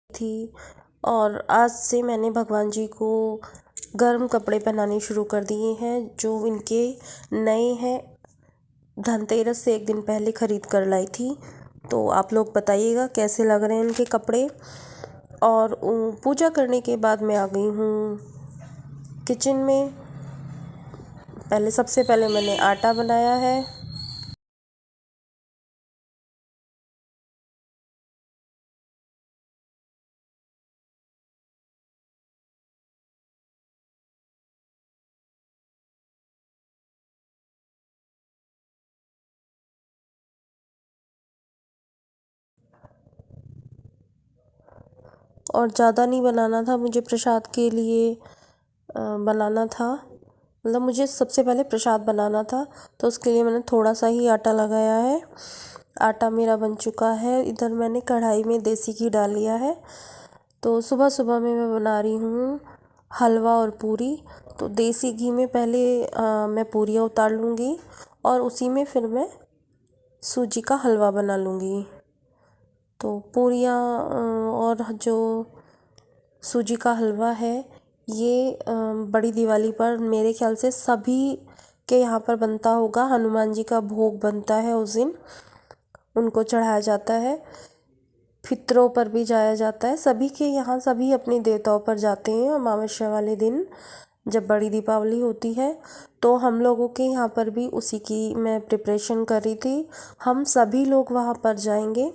थी। और आज से मैंने भगवान जी को गर्म कपड़े पहनाने शुरू कर दिए हैं, जो इनके नए हैं। धनतेरस से एक दिन पहले ख़रीद कर लाई थी। तो आप लोग बताइएगा कैसे लग रहे हैं इनके कपड़े। और पूजा करने के बाद मैं आ गई हूँ किचन में। सबसे पहले मैंने आटा बनाया है। और ज़्यादा नहीं बनाना था, मुझे प्रसाद के लिए बनाना था। मतलब मुझे सबसे पहले प्रसाद बनाना था, तो उसके लिए मैंने थोड़ा सा ही आटा लगाया है। आटा मेरा बन चुका है। इधर मैंने कढ़ाई में देसी घी डाल लिया है। तो सुबह सुबह में मैं बना रही हूँ हलवा और पूरी। तो देसी घी में पहले मैं पूरियाँ उतार लूँगी और उसी में फिर मैं सूजी का हलवा बना लूँगी। तो पूरियाँ और जो सूजी का हलवा है, ये बड़ी दिवाली पर मेरे ख्याल से सभी के यहाँ पर बनता होगा। हनुमान जी का भोग बनता है उस दिन, उनको चढ़ाया जाता है। पितरों पर भी जाया जाता है। सभी के यहाँ सभी अपने देवताओं पर जाते हैं। अमावस्या वाले दिन जब बड़ी दीपावली होती है, तो हम लोगों के यहाँ पर भी उसी की मैं प्रिपरेशन कर रही थी। हम सभी लोग वहाँ पर जाएंगे।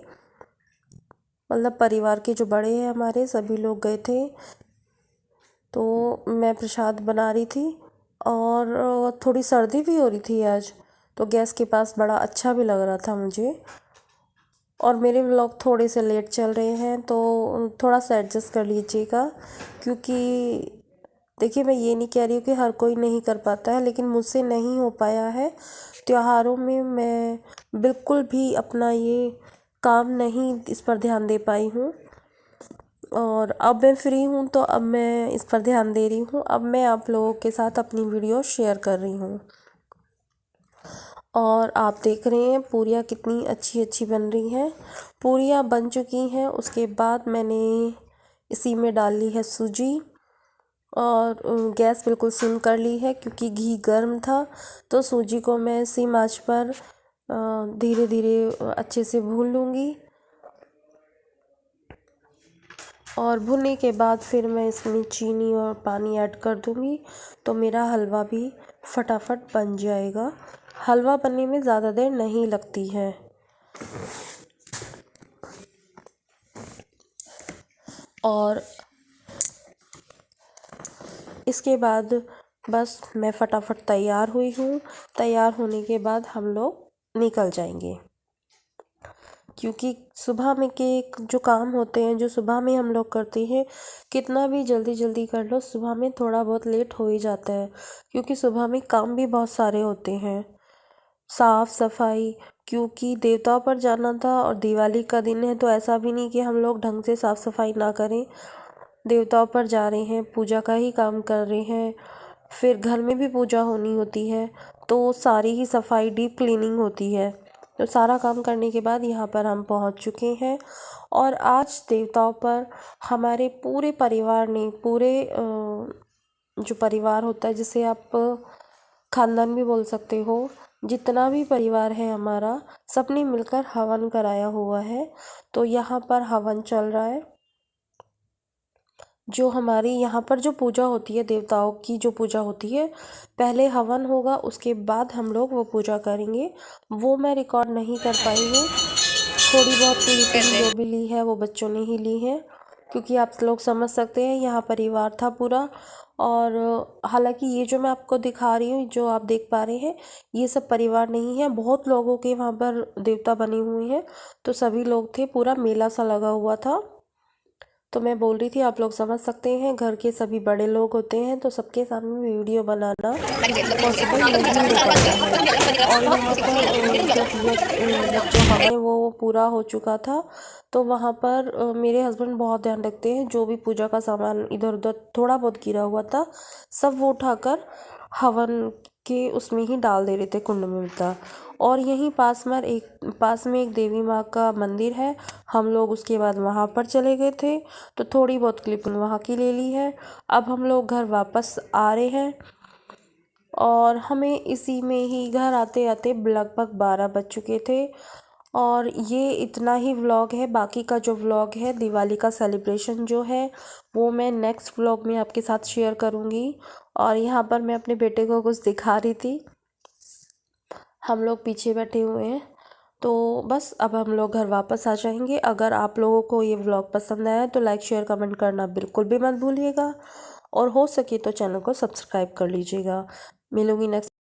मतलब परिवार के जो बड़े हैं हमारे, सभी लोग गए थे। तो मैं प्रसाद बना रही थी और थोड़ी सर्दी भी हो रही थी आज, तो गैस के पास बड़ा अच्छा भी लग रहा था मुझे। और मेरे व्लॉग थोड़े से लेट चल रहे हैं, तो थोड़ा सा एडजस्ट कर लीजिएगा। क्योंकि देखिए, मैं ये नहीं कह रही हूँ कि हर कोई नहीं कर पाता है, लेकिन मुझसे नहीं हो पाया है। त्योहारों में मैं बिल्कुल भी अपना ये काम नहीं इस पर ध्यान दे पाई हूँ। और अब मैं फ्री हूँ, तो अब मैं इस पर ध्यान दे रही हूँ। अब मैं आप लोगों के साथ अपनी वीडियो शेयर कर रही हूँ। और आप देख रहे हैं पूरियाँ कितनी अच्छी अच्छी बन रही हैं। पूरियाँ बन चुकी हैं, उसके बाद मैंने इसी में डाल ली है सूजी। और गैस बिल्कुल सिम कर ली है, क्योंकि घी गर्म था। तो सूजी को मैं सिम आंच पर धीरे धीरे अच्छे से भून लूँगी। और भुनने के बाद फिर मैं इसमें चीनी और पानी ऐड कर दूँगी, तो मेरा हलवा भी फटाफट बन जाएगा। हलवा बनने में ज़्यादा देर नहीं लगती है। और इसके बाद बस मैं फटाफट तैयार हुई हूँ। तैयार होने के बाद हम लोग निकल जाएंगे, क्योंकि सुबह में के जो काम होते हैं, जो सुबह में हम लोग करते हैं, कितना भी जल्दी जल्दी कर लो, सुबह में थोड़ा बहुत लेट हो ही जाता है। क्योंकि सुबह में काम भी बहुत सारे होते हैं। साफ सफाई, क्योंकि देवताओं पर जाना था और दिवाली का दिन है, तो ऐसा भी नहीं कि हम लोग ढंग से साफ सफाई ना करें। देवताओं पर जा रहे हैं, पूजा का ही काम कर रहे हैं। फिर घर में भी पूजा होनी होती है, तो सारी ही सफाई, डीप क्लीनिंग होती है। तो सारा काम करने के बाद यहाँ पर हम पहुँच चुके हैं। और आज देवताओं पर हमारे पूरे परिवार ने, पूरे जो परिवार होता है, जिसे आप खानदान भी बोल सकते हो, जितना भी परिवार है हमारा, सबने मिलकर हवन कराया हुआ है। तो यहाँ पर हवन चल रहा है। जो हमारी यहाँ पर जो पूजा होती है, देवताओं की जो पूजा होती है, पहले हवन होगा, उसके बाद हम लोग वो पूजा करेंगे। वो मैं रिकॉर्ड नहीं कर पाई हूँ। थोड़ी बहुत क्लिपिंग जो भी ली है वो बच्चों ने ही ली है, क्योंकि आप लोग समझ सकते हैं यहाँ परिवार था पूरा। और हालांकि ये जो मैं आपको दिखा रही हूँ, जो आप देख पा रहे हैं, ये सब परिवार नहीं है। बहुत लोगों के वहाँ पर देवता बने हुए हैं, तो सभी लोग थे, पूरा मेला सा लगा हुआ था। तो मैं बोल रही थी, आप लोग समझ सकते हैं, घर के सभी बड़े लोग होते हैं, तो सबके सामने वीडियो बनाना पॉसिबल नहीं हो पाता है। और यहाँ पर जब जो हवन वो पूरा हो चुका था, तो वहाँ पर मेरे हस्बैंड बहुत ध्यान रखते हैं। जो भी पूजा का सामान इधर उधर थोड़ा बहुत गिरा हुआ था, सब वो उठाकर हवन के उसमें ही डाल दे रहे थे, कुंड में था। और यहीं पास में एक देवी माँ का मंदिर है, हम लोग उसके बाद वहाँ पर चले गए थे, तो थोड़ी बहुत क्लिपिंग वहाँ की ले ली है। अब हम लोग घर वापस आ रहे हैं और हमें इसी में ही घर आते आते लगभग 12 बज चुके थे। और ये इतना ही व्लॉग है। बाकी का जो व्लॉग है दिवाली का सेलिब्रेशन जो है वो मैं नेक्स्ट व्लॉग में आपके साथ शेयर करूँगी। और यहाँ पर मैं अपने बेटे को कुछ दिखा रही थी, हम लोग पीछे बैठे हुए हैं। तो बस अब हम लोग घर वापस आ जाएंगे। अगर आप लोगों को ये व्लॉग पसंद आया तो लाइक शेयर कमेंट करना बिल्कुल भी मत भूलिएगा, और हो सके तो चैनल को सब्सक्राइब कर लीजिएगा। मिलूंगी नेक्स्ट